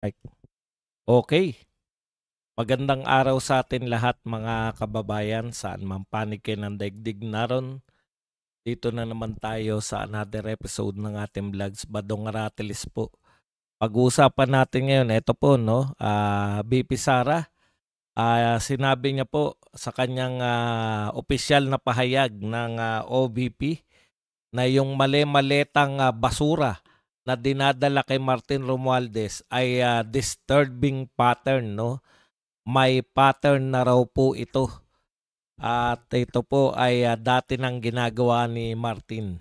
Ay, okay. Magandang araw sa atin lahat mga kababayan, saan man panig kayo ng daigdig naron. Dito na naman tayo sa another episode ng ating vlogs, Badong Aratilis po. Pag-uusapan natin ngayon, ito po, no, BP Sara, sinabi niya po sa kanyang opisyal na pahayag ng OVP na yung mali-maletang basura na dinadala kay Martin Romualdez ay disturbing pattern, no? May pattern na raw po ito. At ito po ay dati nang ginagawa ni Martin.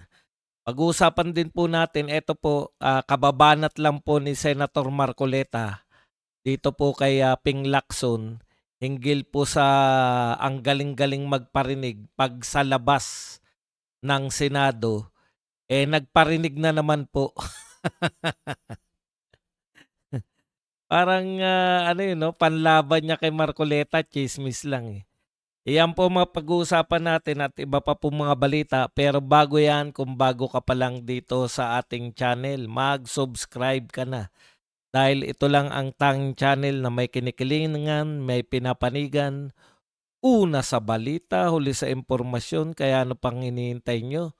Pag-uusapan din po natin, ito po, kababanat lang po ni Senator Marcoleta dito po kay Ping Lacson hinggil po sa ang galing-galing magparinig pag sa labas ng Senado, nagparinig na naman po. Parang ano yun, no? Panlaban niya kay Marcoleta, chismis lang eh. Iyan po mga pag-uusapan natin at iba pa po mga balita. Pero bago yan, kung bago ka pa lang dito sa ating channel, mag-subscribe ka na. Dahil ito lang ang tanging channel na may kinikilingan, may pinapanigan. Una sa balita, huli sa impormasyon, kaya ano pang hinihintay nyo?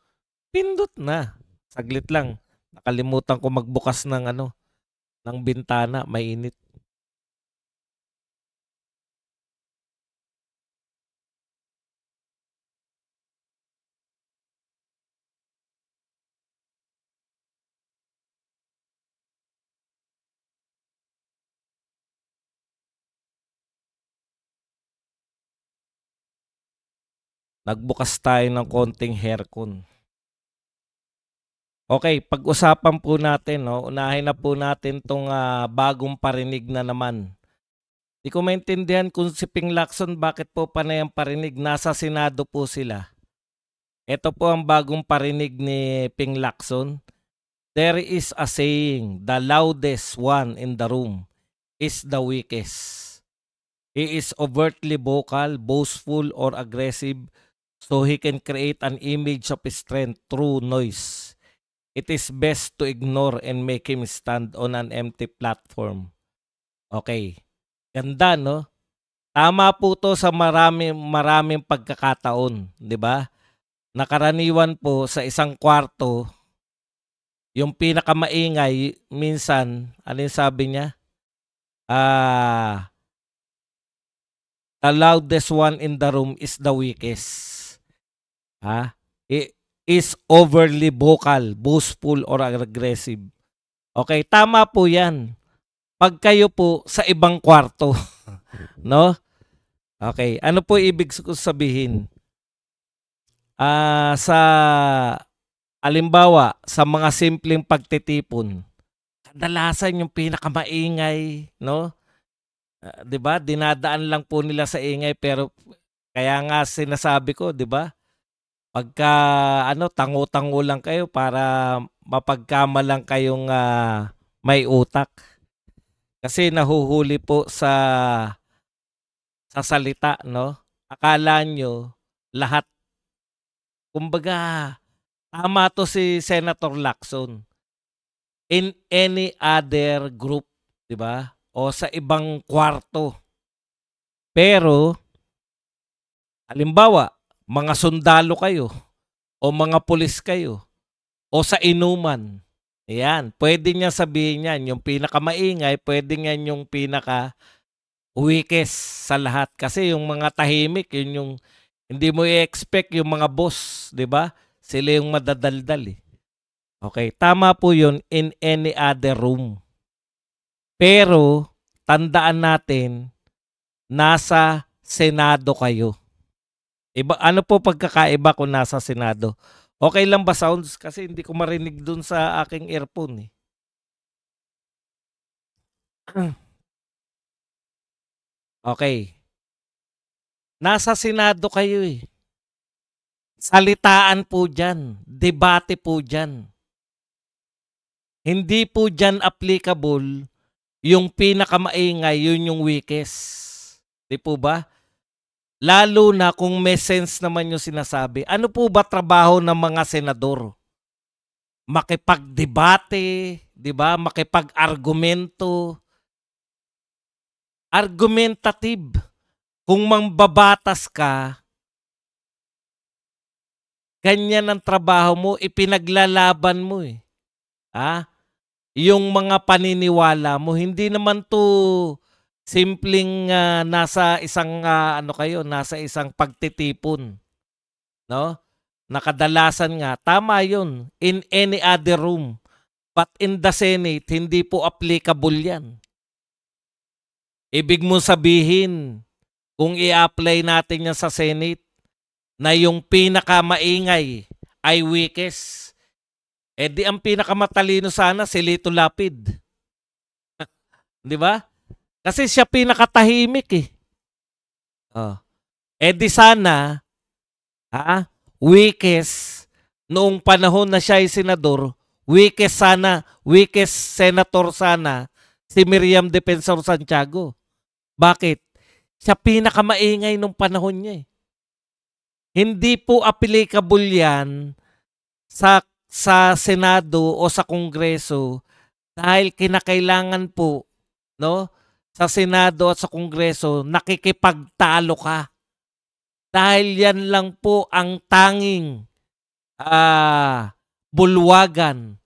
Pindot na. Saglit lang. Nakalimutan ko magbukas ng ng bintana, mainit. Nagbukas tayo ng konting aircon. Okay, pag-usapan po natin, no? Unahin na po natin tong bagong parinig na naman. Di ko maintindihan kung si Ping Lacson bakit po panay ang parinig. Nasa Senado po sila. Ito po ang bagong parinig ni Ping Lacson. There is a saying, the loudest one in the room is the weakest. He is overtly vocal, boastful, or aggressive so he can create an image of strength through noise. It is best to ignore and make him stand on an empty platform. Okay. Ganda, no? Tama po to sa maraming pagkakataon, di ba? Nakaraniwan po sa isang kwarto, yung pinakamaingay, minsan, ano yung sabi niya? The loudest one in the room is the weakest. Is overly vocal, boastful, or aggressive. Okay, tama po yan. Pag kayo po sa ibang kwarto, no? Okay, ano po ibig sabihin? Sa alimbawa, sa mga simpleng pagtitipon, kadalasan yung pinakamaingay, no? 'Di ba? Dinadaan lang po nila sa ingay pero kaya nga sinasabi ko, 'di ba? Pagka tango-tango lang kayo para mapagkamalang kayong may utak. Kasi nahuhuli po sa salita, no? Akala nyo lahat, kumbaga, tama to si Senator Lacson. In any other group, di ba? O sa ibang kwarto. Pero, halimbawa, mga sundalo kayo, o mga pulis kayo, o sa inuman. Ayan, pwede niya sabihin yan. Yung pinakamaingay, pwede yan yung pinaka weakest sa lahat. Kasi yung mga tahimik, yun yung hindi mo i-expect yung mga boss, di ba? Sila yung madadaldal eh. Okay, tama po yun in any other room. Pero, tandaan natin, nasa Senado kayo. Iba, ano po pagkakaiba kung nasa Senado? Okay lang ba sounds? Kasi hindi ko marinig dun sa aking earphone eh. Okay. Nasa Senado kayo eh. Salitaan po dyan. Debate po dyan. Hindi po dyan applicable yung pinakamaingay, yun yung weakest. Di po ba? Lalo na kung may sense naman yung sinasabi. Ano po ba trabaho ng mga senador? Makipagdebate, di ba? Makipag-argumento, Argumentative. Kung mambabatas ka, ganyan ang trabaho mo, ipinaglalaban mo eh. Yung mga paniniwala mo, hindi naman to simpleng nasa isang nasa isang pagtitipon, no? Nakadalasan nga, tama yun, in any other room. But in the Senate, hindi po applicable yan. Ibig mo sabihin, kung i-apply natin yan sa Senate, na yung pinakamaingay ay weakest, di ang pinakamatalino sana si Lito Lapid. Di ba? Kasi siya pinakatahimik eh. Di sana, weakest, noong panahon na siya ay senador, weakest senator sana, si Miriam Defensor Santiago. Bakit? Siya pinakamaingay nung panahon niya eh. Hindi po applicable yan sa Senado o sa Kongreso dahil kinakailangan po, no, sa Senado at sa Kongreso nakikipagtalo ka. Dahil yan lang po ang tanging bulwagan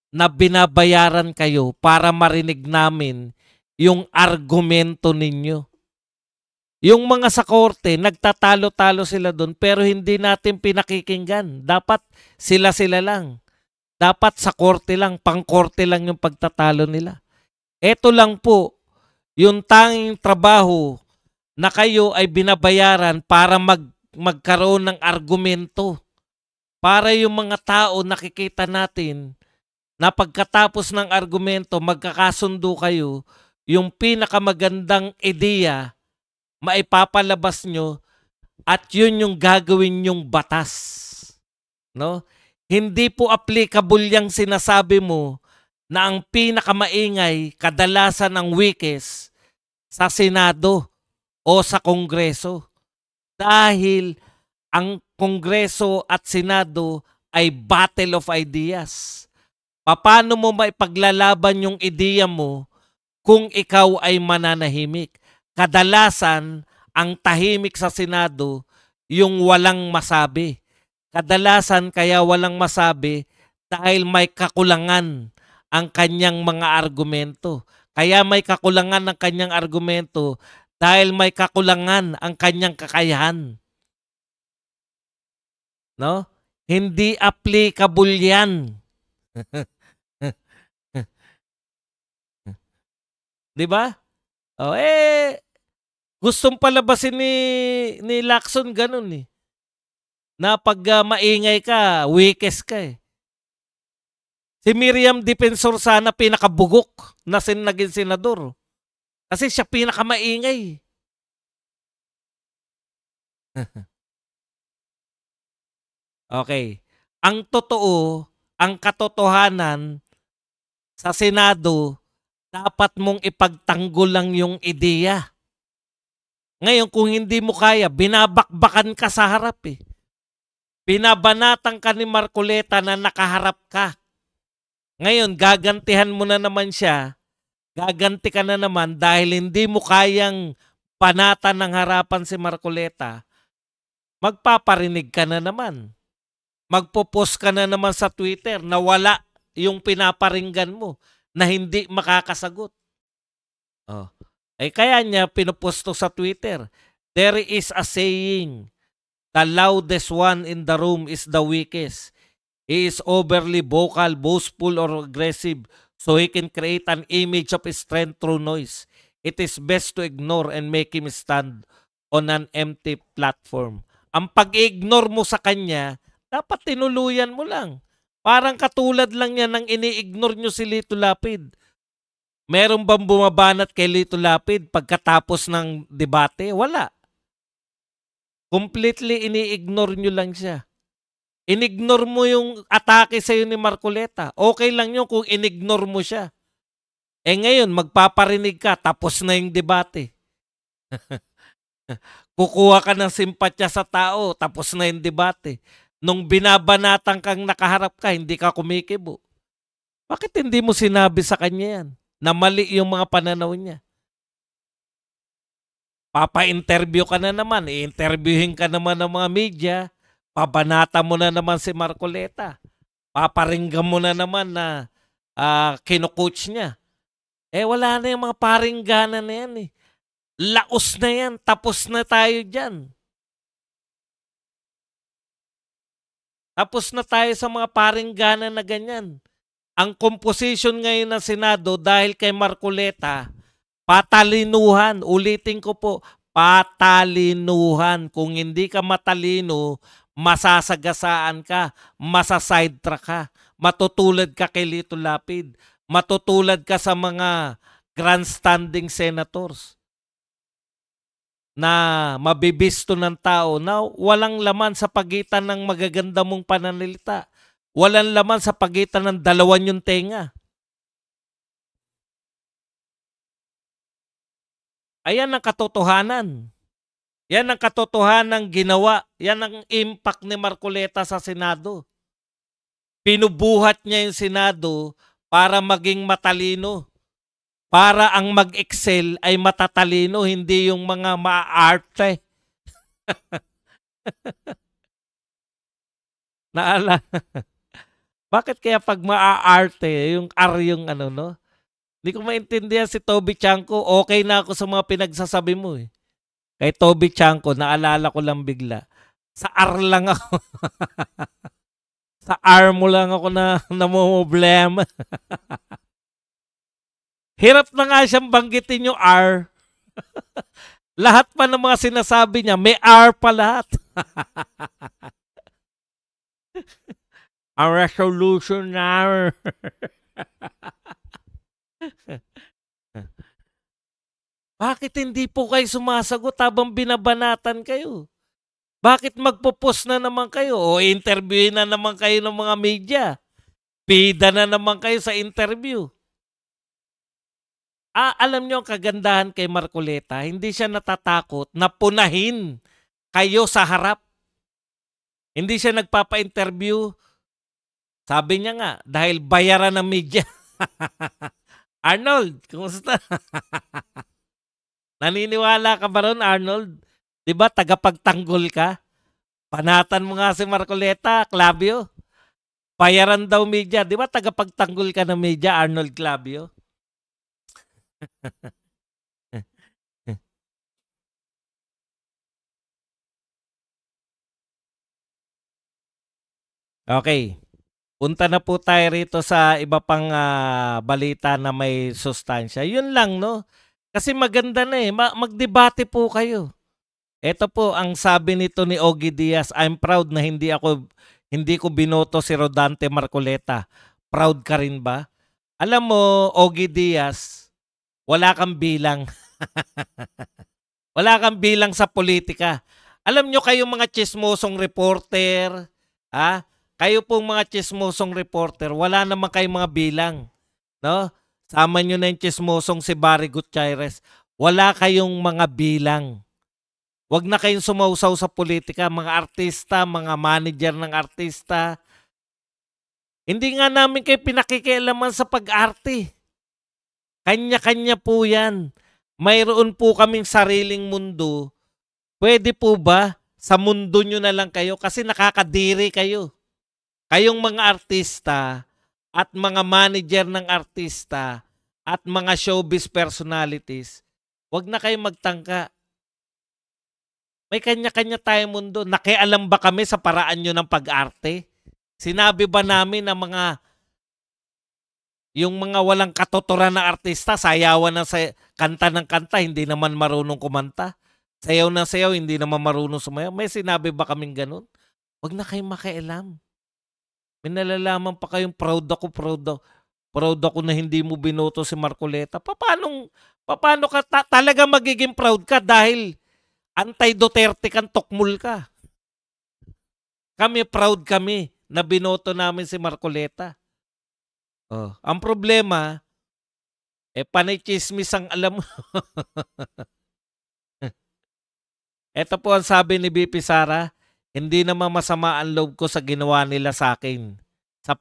na binabayaran kayo para marinig namin yung argumento ninyo. Yung mga sa korte, nagtatalo-talo sila doon pero hindi natin pinakikinggan. Dapat sila-sila lang. Dapat sa korte lang, pang-korte lang yung pagtatalo nila. Ito lang po, yung tanging trabaho na kayo ay binabayaran para magkaroon ng argumento. Para yung mga tao nakikita natin na pagkatapos ng argumento, magkakasundo kayo, yung pinakamagandang ideya, maipapalabas nyo at yun yung gagawin nyong batas. No? Hindi po applicable yung sinasabi mo na ang pinakamaingay kadalasan ang weakest sa Senado o sa Kongreso. Dahil ang Kongreso at Senado ay battle of ideas. Paano mo maipaglalaban yung ideya mo kung ikaw ay mananahimik? Kadalasan, ang tahimik sa Senado, yung walang masabi. Kadalasan kaya walang masabi dahil may kakulangan ang kanyang mga argumento. Kaya may kakulangan ang kanyang argumento dahil may kakulangan ang kanyang kakayahan. No? Hindi applicable yan. Di ba? Gustong palabasin ni Lacson ganun eh. Na pag maingay ka, weakest ka eh. Si Miriam Defensor sana pinakabugok na naging senador. Kasi siya pinakamaingay. Okay. Ang totoo, ang katotohanan sa Senado, dapat mong ipagtanggol lang yung ideya. Ngayon, kung hindi mo kaya, binabakbakan ka sa harap eh. Binabanatan ka ni Marcoleta na nakaharap ka. Ngayon, gagantihan mo na naman siya. Gaganti ka na naman dahil hindi mo kayang panatan ng harapan si Marcoleta. Magpaparinig ka na naman. Magpo-post ka na naman sa Twitter na wala yung pinaparinggan mo na hindi makakasagot. Kaya niya pinuposto sa Twitter, there is a saying, the loudest one in the room is the weakest. He is overly vocal, boastful, or aggressive so he can create an image of strength through noise. It is best to ignore and make him stand on an empty platform. Ang pag-ignore mo sa kanya, dapat tinuluyan mo lang. Parang katulad lang yan ng ini-ignore nyo si Lito Lapid. Meron bang bumabanat kay Lito Lapid pagkatapos ng debate? Wala. Completely ini-ignore nyo lang siya. Inignore mo yung atake sa'yo ni Marcoleta. Okay lang yun kung inignore mo siya. Ngayon, magpaparinig ka, tapos na yung debate. Kukuha ka ng simpatya sa tao, tapos na yung debate. Nung binabanatan kang nakaharap ka, hindi ka kumikibo. Bakit hindi mo sinabi sa kanya yan? Na mali yung mga pananaw niya. Papa-interview ka na naman, i-interviewin ka naman ng mga media, pabanata mo na naman si Marcoleta, paparinggan mo na naman na kino-coach niya. Wala na yung mga paringganan na yan eh. Laos na yan, tapos na tayo dyan. Tapos na tayo sa mga paringganan na ganyan. Ang composition ngayon ng Senado dahil kay Marcoleta, patalinuhan. Ulitin ko po, patalinuhan. Kung hindi ka matalino, masasagasaan ka, masasidetrack ka, matutulad ka kay Lito Lapid, matutulad ka sa mga grandstanding senators na mabibisto ng tao na walang laman sa pagitan ng magaganda mong pananalita. Walang laman sa pagitan ng dalawan yung tenga. Ayan ang katotohanan. Yan ang katotohanan ginawa. Yan ang impact ni Marcoleta sa Senado. Pinubuhat niya yung Senado para maging matalino. Para ang mag-excel ay matatalino, hindi yung mga ma-arte. Naala. Bakit kaya pag ma-arte, yung R yung ano, no? Hindi ko maintindihan si Toby Chanko. Okay na ako sa mga pinagsasabi mo eh. Kay Toby Chanko, naalala ko lang bigla. Sa R lang ako. Sa R mo lang ako na namumblema. Hirap na nga siyang banggitin yung R. Lahat pa ng mga sinasabi niya, may R pa lahat. Ang resolution na. Bakit hindi po kayo sumasagot habang binabanatan kayo? Bakit magpo-post na naman kayo? O interviewin na naman kayo ng mga media? Bida na naman kayo sa interview? Alam nyo ang kagandahan kay Marcoleta, hindi siya natatakot na punahin kayo sa harap. Hindi siya nagpapa-interview. Sabi niya nga, dahil bayaran ng media. Arnold, kumusta? Naniniwala ka ba ron, Arnold? Diba, tagapagtanggol ka? Panatan mo nga si Marcoleta, Clavio. Bayaran daw media. Diba, tagapagtanggol ka ng media, Arnold Clavio? Okay. Punta na po tayo rito sa iba pang balita na may sustansya. Yun lang, no? Kasi maganda na eh. Magdebate po kayo. Ito po ang sabi nito ni Ogie Diaz. I'm proud na hindi ko binoto si Rodante Marcoleta. Proud ka rin ba? Alam mo, Ogie Diaz, wala kang bilang. Wala kang bilang sa politika. Alam nyo kayong mga chismosong reporter, kayo pong mga chismosong reporter, wala naman kayong mga bilang. No? Sama nyo na yung chismosong si Barry Gutierrez. Wala kayong mga bilang. Huwag na kayong sumausaw sa politika, mga artista, mga manager ng artista. Hindi nga namin kayo pinakikialaman sa pag-arte. Kanya-kanya po yan. Mayroon po kaming sariling mundo. Pwede po ba sa mundo nyo na lang kayo kasi nakakadiri kayo? Kayong mga artista at mga manager ng artista at mga showbiz personalities, wag na kayong magtangka. May kanya-kanya tayong mundo. Nakialam ba kami sa paraan nyo ng pag-arte? Sinabi ba namin na yung mga walang katuturan na artista, sayawan ng kanta ng kanta, hindi naman marunong kumanta? Sayaw na sayaw, hindi naman marunong sumayaw? May sinabi ba kaming ganun? Wag na kayong makialam. May nalalaman pa kayong proud ako na hindi mo binoto si Marcoleta. Paano ka talaga magiging proud ka dahil anti-Duterte kang tokmul ka? Kami proud kami na binoto namin si Marcoleta. Ang problema, panay chismis ang alam mo. Ito po ang sabi ni BP Sara, hindi naman masama ang loob ko sa ginawa nila sa akin, sa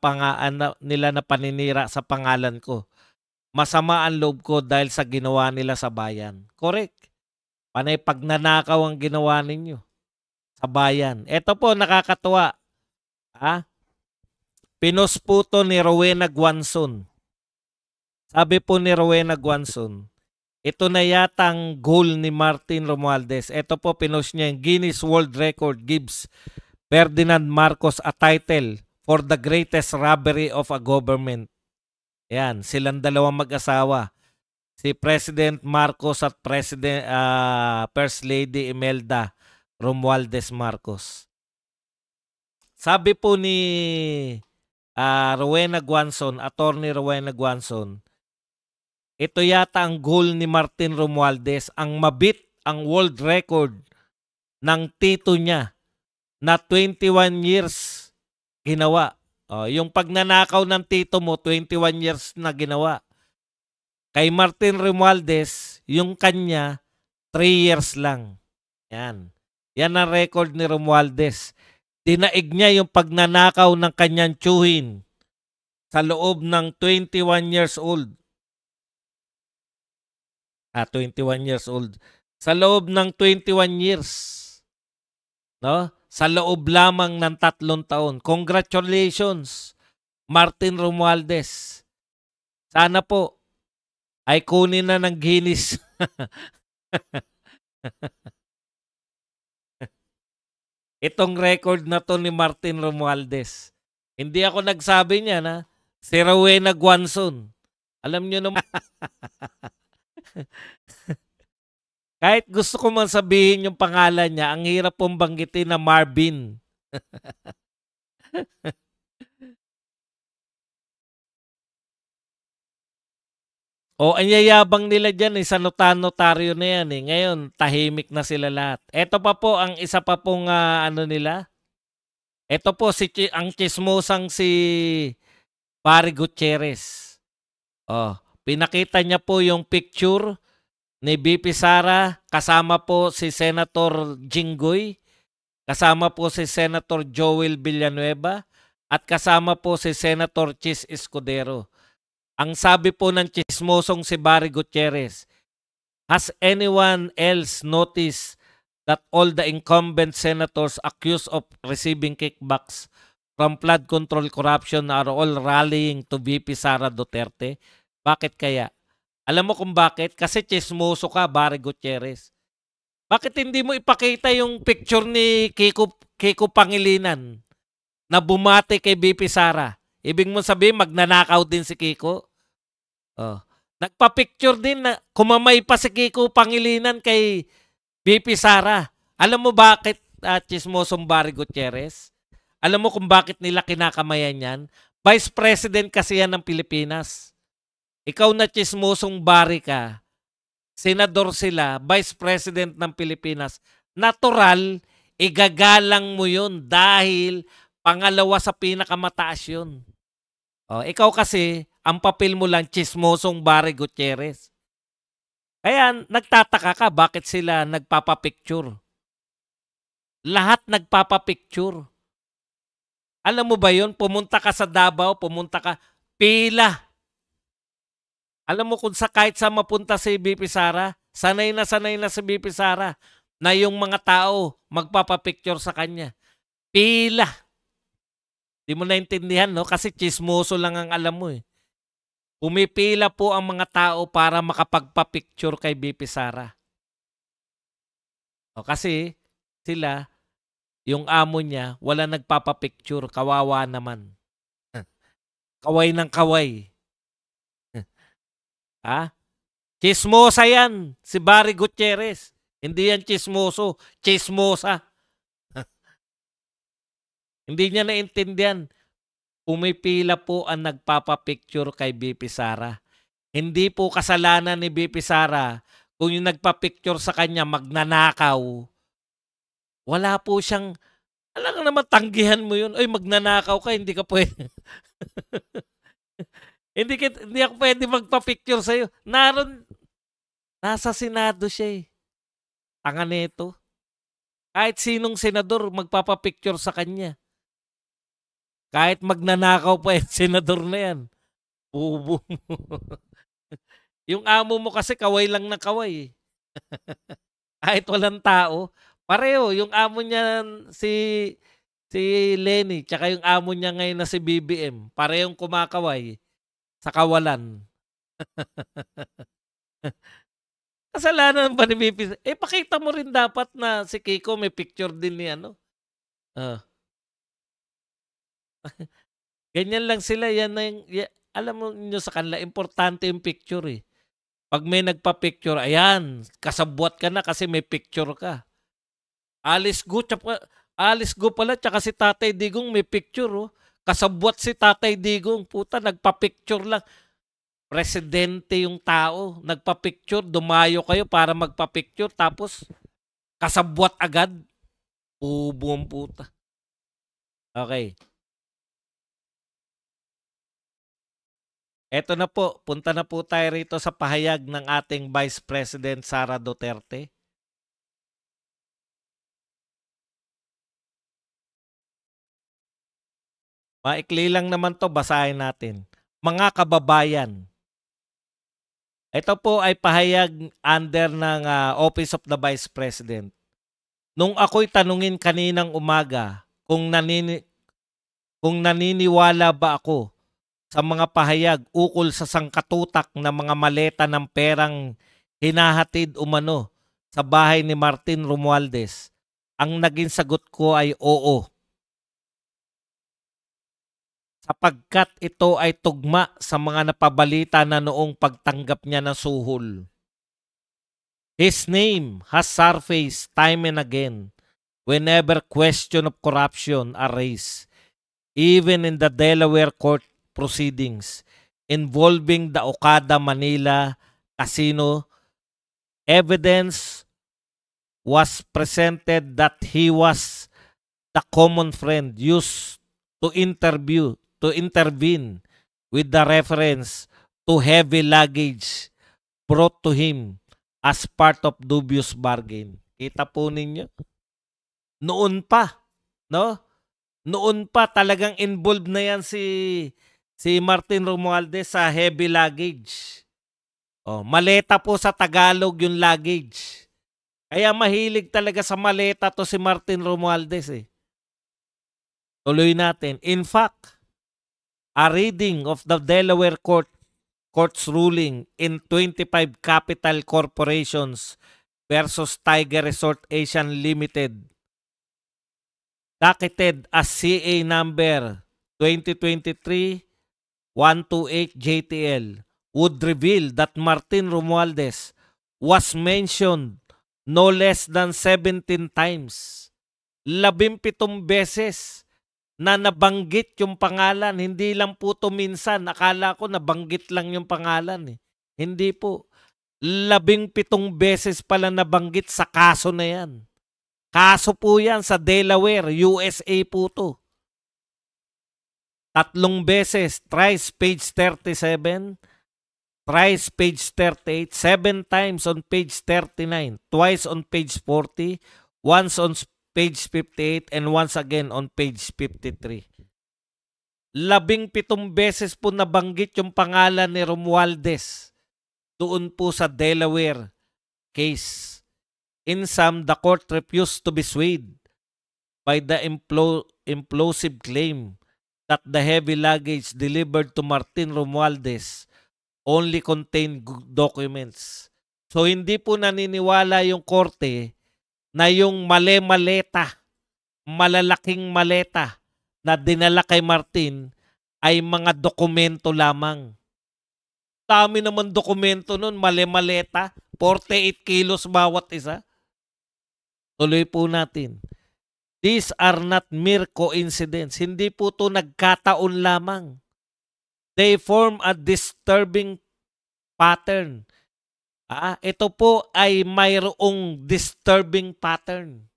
nila na paninira sa pangalan ko. Masama ang loob ko dahil sa ginawa nila sa bayan. Correct. Panay pagnanakaw ang ginawa ninyo sa bayan. Ito po, nakakatuwa. Pinost po to ni Rowena Guanzon. Sabi po ni Rowena Guanzon, ito na yatang goal ni Martin Romualdez. Ito po, pinost niya yung Guinness World Record gives Ferdinand Marcos a title for the greatest robbery of a government. Yan, silang dalawang mag-asawa. Si President Marcos at First Lady Imelda Romualdez Marcos. Sabi po ni Rowena Guanzon, Attorney Rowena Guanzon, ito yata ang goal ni Martin Romualdez, ang mabit ang world record ng tito niya na 21 years ginawa. Yung pagnanakaw ng tito mo, 21 years na ginawa. Kay Martin Romualdez, yung kanya, 3 years lang. Yan. Yan ang record ni Romualdez. Dinaig niya yung pagnanakaw ng kanyang tiyuhin sa loob ng 21 years old. 21 years old. Sa loob ng 21 years. No? Sa loob lamang ng 3 taon. Congratulations, Martin Romualdez. Sana po ay kunin na ng Guinness. Itong record na to ni Martin Romualdez. Hindi ako nagsabi niya na si Rowena Guanzon. Alam niyo naman. Kahit gusto ko man sabihin yung pangalan niya, ang hirap pong banggitin na Marvin. Ang yayabang nila dyan sa notaryo na yan. Ngayon, tahimik na sila lahat. Ito pa po, ang isa pa pong nila. Ito po, ang chismosang si Barry Gutierrez. Pinakita niya po yung picture ni BP Sara, kasama po si Senator Jinggoy, kasama po si Senator Joel Villanueva, at kasama po si Senator Chis Escudero. Ang sabi po ng chismosong si Barry Gutierrez, has anyone else noticed that all the incumbent senators accused of receiving kickbacks from flood control corruption are all rallying to VP Sara Duterte? Bakit kaya? Alam mo kung bakit? Kasi chismoso ka, Barry Gutierrez. Bakit hindi mo ipakita yung picture ni Kiko Pangilinan na bumati kay BP Sara? Ibig mo sabihin, magnanakaw din si Kiko? Nagpa-picture din na kumamay pa si Kiko Pangilinan kay BP Sara. Alam mo bakit, chismosong Barry Gutierrez? Alam mo kung bakit nila kinakamayan yan? Vice President kasi yan ng Pilipinas. Ikaw na chismosong Barry ka, senador sila, Vice President ng Pilipinas, natural, igagalang mo yun dahil pangalawa sa pinakamataas yun. Ikaw kasi, ang papel mo lang chismosong Barry Gutierrez. Kaya nagtataka ka bakit sila nagpapapicture. Lahat nagpapapicture. Alam mo ba yun? Pumunta ka sa Davao, pumunta ka, pila. Alam mo kung kahit sa mapunta si BP Sara, sanay na si BP Sara na yung mga tao magpapapicture sa kanya. Pila. Di mo naintindihan, no? Kasi chismoso lang ang alam mo eh. Pumipila po ang mga tao para makapagpapicture kay BP Sara. Kasi sila, yung amo niya, wala nagpapapicture. Kawawa naman. Kaway ng kaway. Chismosa yan, si Barry Gutierrez. Hindi yan chismoso, chismosa. Hindi niya naintindihan. Pumipila po ang nagpapapicture kay BP Sara. Hindi po kasalanan ni BP Sara kung yung nagpapicture sa kanya magnanakaw. Wala po siyang, alam nga naman, tanggihan mo yun. Oy, magnanakaw ka, hindi ka pwede. Hindi ako pwede magpa-picture sa'yo. Nasa Senado siya eh. Tanga nito. Kahit sinong senador magpapa-picture sa kanya. Kahit magnanakaw pa senador na yan. Ubo mo. Yung amo mo kasi kaway lang na kaway eh. kahit walang tao, pareho yung amo niya si Lenny tsaka yung amo niya ngayon na si BBM, parehong kumakaway sa kawalan. Kasalanan ba ni VP? Pakita mo rin dapat na si Kiko may picture din ni ano. Oh, ganyan lang sila yan na yung, alam mo niyo sa kanila importante yung picture eh. Pag may nagpa-picture, ayan, kasabwat ka na kasi may picture ka. Alice Go pala tsaka si Tatay Digong may picture oh. Kasabwat si Tatay Digong, puta nagpa-picture lang. Presidente yung tao, nagpa-picture, dumayo kayo para magpa-picture tapos kasabwat agad. Buong puta. Okay. Eto na po, punta na po tayo rito sa pahayag ng ating Vice President Sara Duterte. Maikli lang naman to, basahin natin. Mga kababayan, ito po ay pahayag under ng Office of the Vice President. Nung ako'y tanungin kaninang umaga kung naniniwala ba ako sa mga pahayag ukol sa sangkatutak na mga maleta ng perang hinahatid umano sa bahay ni Martin Romualdez, ang naging sagot ko ay oo. Sapagkat ito ay tugma sa mga napabalita na noong pagtanggap niya ng suhol. His name has surfaced time and again whenever question of corruption are raised, even in the Delaware court proceedings involving the Okada Manila Casino. Evidence was presented that he was the common friend used to intervene with the reference to heavy luggage brought to him as part of dubious bargain. Kita po ninyo? Noon pa, no? Noon pa talagang involved na yan si Martin Romualdez sa heavy luggage. Oh, maleta po sa Tagalog yung luggage. Kaya mahilig talaga sa maleta to si Martin Romualdez eh. Tuloy natin. In fact, a reading of the Delaware Court's ruling in 25 Capital Corporations versus Tiger Resort Asian Limited, docketed as CA number 2023-128 JTL, would reveal that Martin Romualdez was mentioned no less than 17 times. 17 beses na nabanggit yung pangalan. Hindi lang po to minsan. Akala ko nabanggit lang yung pangalan eh. Hindi po. 17 beses pala nabanggit sa kaso na yan. Kaso po yan sa Delaware, USA po to. 3 beses, thrice page 37, thrice page 38, 7 times on page 39, twice on page 40, once on page 58, and once again on page 53. 17 beses po nabanggit yung pangalan ni Romualdez doon po sa Delaware case. In sum, the court refused to be swayed by the implausive claim that the heavy luggage delivered to Martin Romualdez only contained documents. So hindi po naniniwala yung korte na yung malalaking maleta na dinala kay Martin ay mga dokumento lamang. Dami naman dokumento nun, maleta, 48 kilos bawat isa. Tuloy po natin. These are not mere coincidence. Hindi po ito nagkataon lamang. They form a disturbing pattern. Ito po ay mayroong disturbing pattern.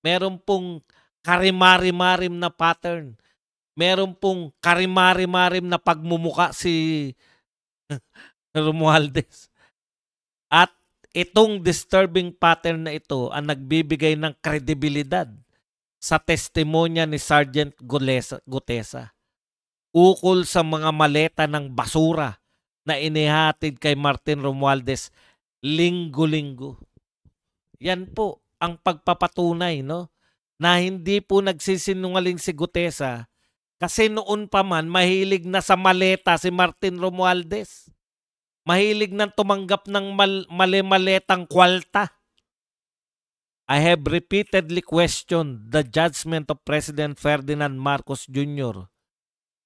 Meron pong karimari-marim na pattern. Meron pong karimari-marim na pagmumuka si Romualdez. At itong disturbing pattern na ito ang nagbibigay ng kredibilidad sa testimonya ni Sergeant Gutesa ukol sa mga maleta ng basura na inihatid kay Martin Romualdez linggo-linggo. Yan po ang pagpapatunay, no, na hindi po nagsisinungaling si Gutesa kasi noon pa man mahilig na sa maleta si Martin Romualdez. Mahilig nang tumanggap ng mali-maletang kwalta. I have repeatedly questioned the judgment of President Ferdinand Marcos Jr.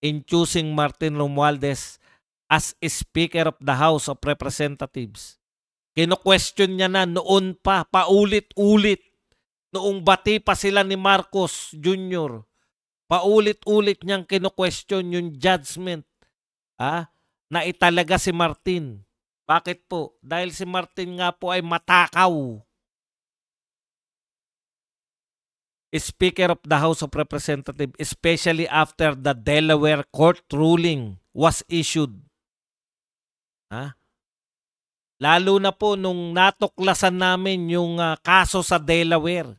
in choosing Martin Romualdez as Speaker of the House of Representatives. Kino-question niya na noon pa, paulit-ulit. Noong bati pa sila ni Marcos Jr., paulit-ulit niyang kino-question yung judgment na italaga si Martin. Bakit po? Dahil si Martin nga po ay matakaw. Speaker of the House of Representatives, especially after the Delaware court ruling was issued. Lalo na po nung natuklasan namin yung kaso sa Delaware.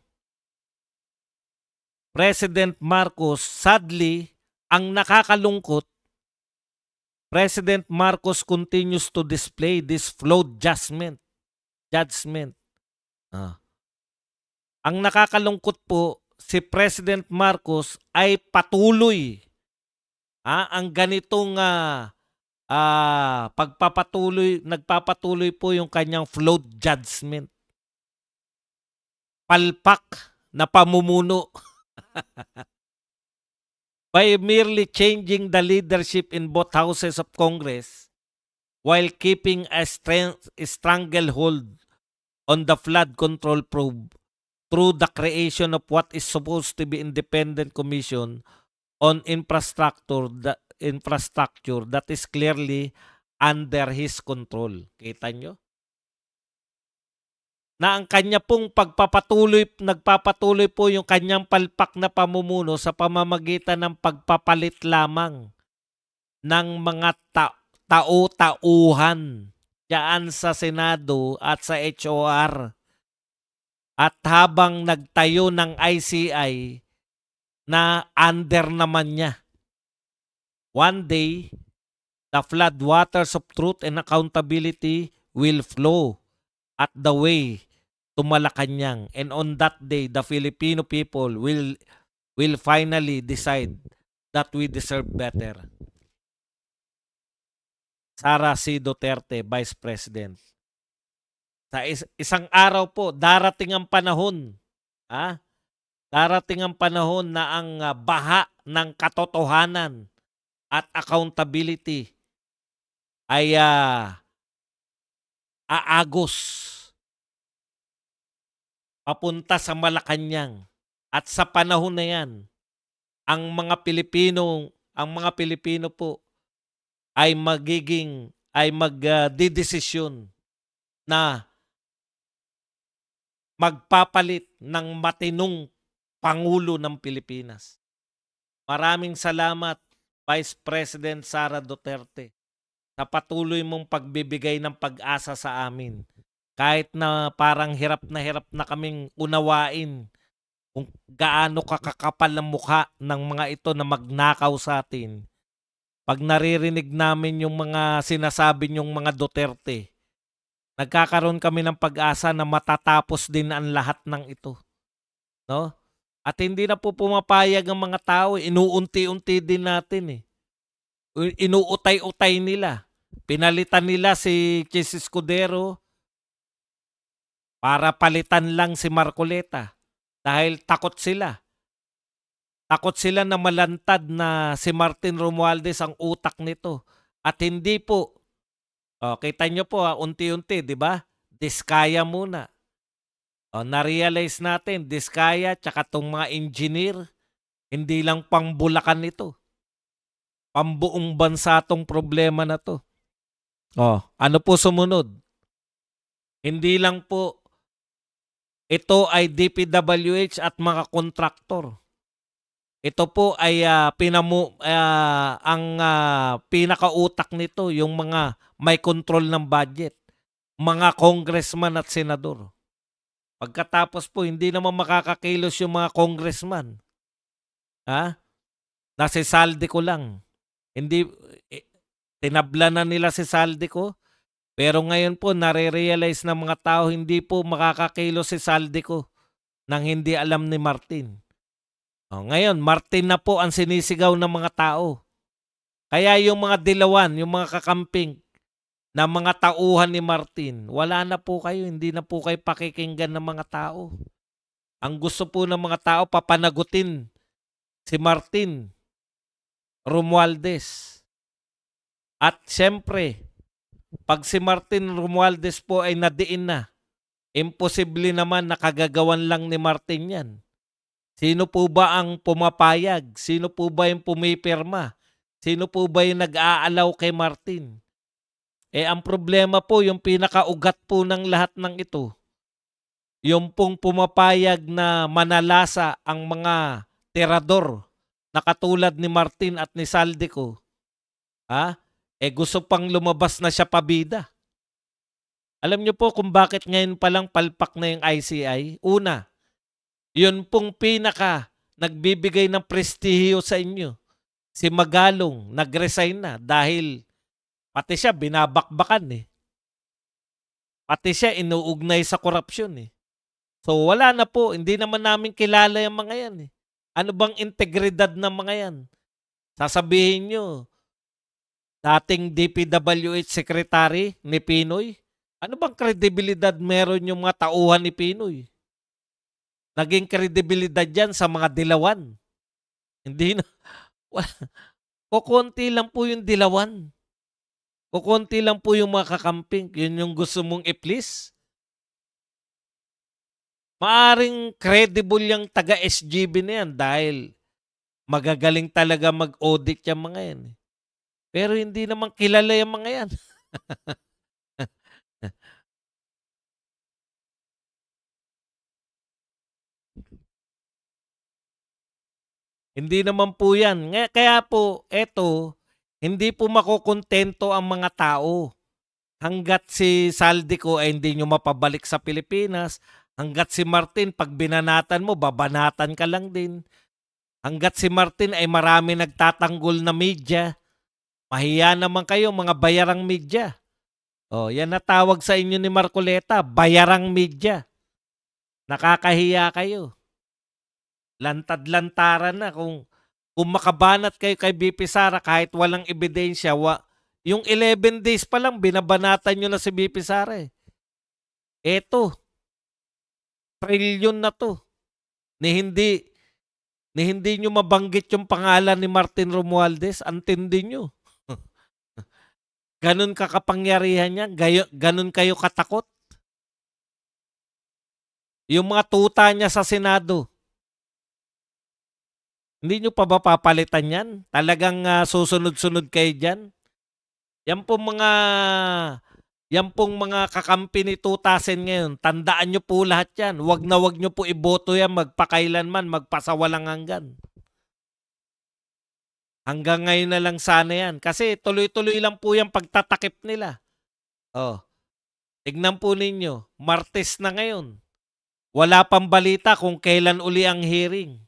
President Marcos, sadly, ang nakakalungkot, President Marcos continues to display this flawed judgment. Ang nakakalungkot po, si President Marcos ay patuloy ang ganitong nagpapatuloy po yung kanyang flawed judgment. Palpak na pamumuno. By merely changing the leadership in both houses of Congress while keeping a stranglehold on the flood control probe through the creation of what is supposed to be independent commission on infrastructure that is clearly under his control. Kita nyo? Na ang kanya pong nagpapatuloy po yung kanyang palpak na pamumuno sa pamamagitan ng pagpapalit lamang ng mga tauhan diyan sa Senado at sa HOR. At habang nagtayo ng ICI na under naman niya. One day, the flood waters of truth and accountability will flow at the way to Malacanang, and on that day the Filipino people will finally decide that we deserve better. Sara C. Duterte, Vice President. Sa isang araw po, darating ang panahon, darating ang panahon na ang baha ng katotohanan at accountability ay aagos papunta sa Malacanang. At sa panahon na yan, ang mga Pilipino po ay magdidesisyon na magpapalit ng matinong Pangulo ng Pilipinas. Maraming salamat, Vice President Sara Duterte, sa patuloy mong pagbibigay ng pag-asa sa amin. Kahit na parang hirap na kaming unawain kung gaano kakakapal ang mukha ng mga ito na magnakaw sa atin. Pag naririnig namin yung mga sinasabi niyong mga Duterte, nagkakaroon kami ng pag-asa na matatapos din ang lahat ng ito. No? At hindi na po pumapayag ang mga tao. Inuunti-unti din natin. Inuutay-utay nila. Pinalitan nila si Chis Escudero para palitan lang si Marcoleta dahil takot sila. Takot sila na malantad na si Martin Romualdez ang utak nito. At hindi po, kita nyo po unti-unti, di ba? Diskaya muna. Na-realize natin, Diskaya tsaka tong mga engineer, hindi lang pang Bulacan ito. Pambuong bansa tong problema na to. Ano po sumunod? Hindi lang po ito ay DPWH at mga kontraktor. Ito po ay ang pinakautak nito, yung mga may control ng budget, mga congressman at senador. Pagkatapos po, hindi naman makakakilos yung mga congressman. Nasi Saldico lang. Hindi, tinabla na nila si Saldico Pero ngayon po, nare-realize ng mga tao, hindi po makakakilos si Saldico nang hindi alam ni Martin. Ngayon, Martin na po ang sinisigaw ng mga tao. Kaya yung mga dilawan, yung mga kakamping na mga tauhan ni Martin, wala na po kayo, hindi na po kayo pakikinggan ng mga tao. Ang gusto po ng mga tao, papanagutin si Martin Romualdez. At siyempre, pag si Martin Romualdez po ay nadiin na, imposible naman na kagagawan lang ni Martin yan. Sino po ba ang pumapayag? Sino po ba yung pumipirma? Sino po ba yung nag-aalaw kay Martin? Ang problema po, yung pinakaugat po ng lahat ng ito, yung pong pumapayag na manalasa ang mga tirador na katulad ni Martin at ni Saldico, gusto pang lumabas na siya pabida. Alam niyo po kung bakit ngayon palang palpak na yung ICI? Una, yun pong pinaka nagbibigay ng prestihiyo sa inyo. Si Magalong nag-resign na dahil pati siya binabakbakan eh. Pati siya inuugnay sa korupsyon eh. So wala na po, hindi naman namin kilala yung mga yan eh. Ano bang integridad ng mga yan? Sasabihin nyo, dating DPWH Secretary ni Pinoy, ano bang kredibilidad meron yung mga tauhan ni Pinoy? Naging kredibilidad yan sa mga dilawan. Hindi na. Kukunti lang po yung dilawan. Kukunti lang po yung mga kakamping. Yun yung gusto mong i-please. Maaring credible yung taga-SGB na yan dahil magagaling talaga mag-audit yung mga yan. Pero hindi naman kilala yung mga yan. Hindi naman po yan. Kaya po, eto, hindi po makukontento ang mga tao. Hanggat si Saldico ay hindi nyo mapabalik sa Pilipinas, hanggat si Martin, pag binanatan mo, babanatan ka lang din. Hanggat si Martin ay marami nagtatanggol na media, mahiya naman kayo mga bayarang media. Yan na tawag sa inyo ni Marcoleta, bayarang media. Nakakahiya kayo. Lantad-lantaran na kung makabanat kayo kay BP Sara kahit walang ebidensya, yung 11 days pa lang binabanatan nyo na si BP Sara eh. Eto, trilyon na to. Ni hindi nyo mabanggit yung pangalan ni Martin Romualdez, antindi nyo. Ganun kakapangyarihan niya, ganun kayo katakot. Yung mga tuta niya sa Senado, hindi nyo pa ba papalitan yan? Talagang susunod-sunod kayo dyan? Yan pong mga kakampi ni Tutasen ngayon, tandaan nyo po lahat yan. Wag nyo po iboto yan magpakailanman, magpasawalang hanggan. Hanggang ngayon na lang sana yan. Kasi tuloy-tuloy lang po yung pagtatakip nila. Tignan po ninyo, Martes na ngayon. Wala pang balita kung kailan uli ang hearing.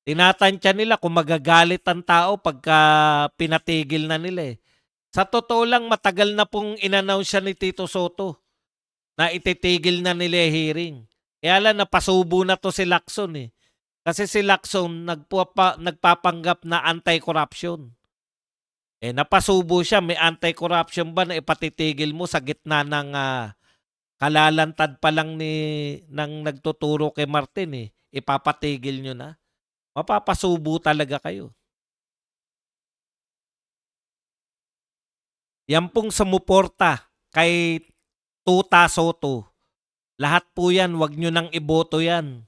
Tinatansya nila kung magagalit ang tao pagka pinatigil na nila eh. Sa totoo lang, matagal na pong in-announce ni Tito Soto na ititigil na nila hearing. Kaya lang napasubo na to si Lacson eh. Kasi si Lacson nagpapanggap na anti-corruption. Napasubo siya, may anti-corruption ba na ipatitigil mo sa gitna ng kalalantad pa lang ng nagtuturo kay Martin eh. Ipapatigil nyo na. Mapapasubo talaga kayo. Yan pong sumuporta kay Tuta Soto. Lahat po yan, wag nyo nang iboto yan.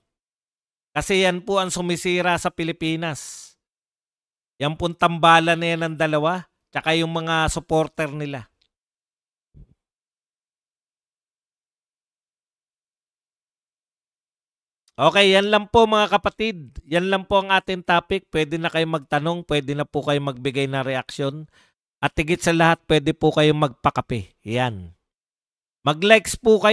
Kasi yan po ang sumisira sa Pilipinas. Yan pong tambalan na yan ng dalawa, tsaka yung mga supporter nila. Okay, yan lang po mga kapatid. Yan lang po ang ating topic. Pwede na kayo magtanong, pwede na po kayo magbigay na reaksyon. At higit sa lahat, pwede po kayo magpakape. Yan. Mag-likes po kayo.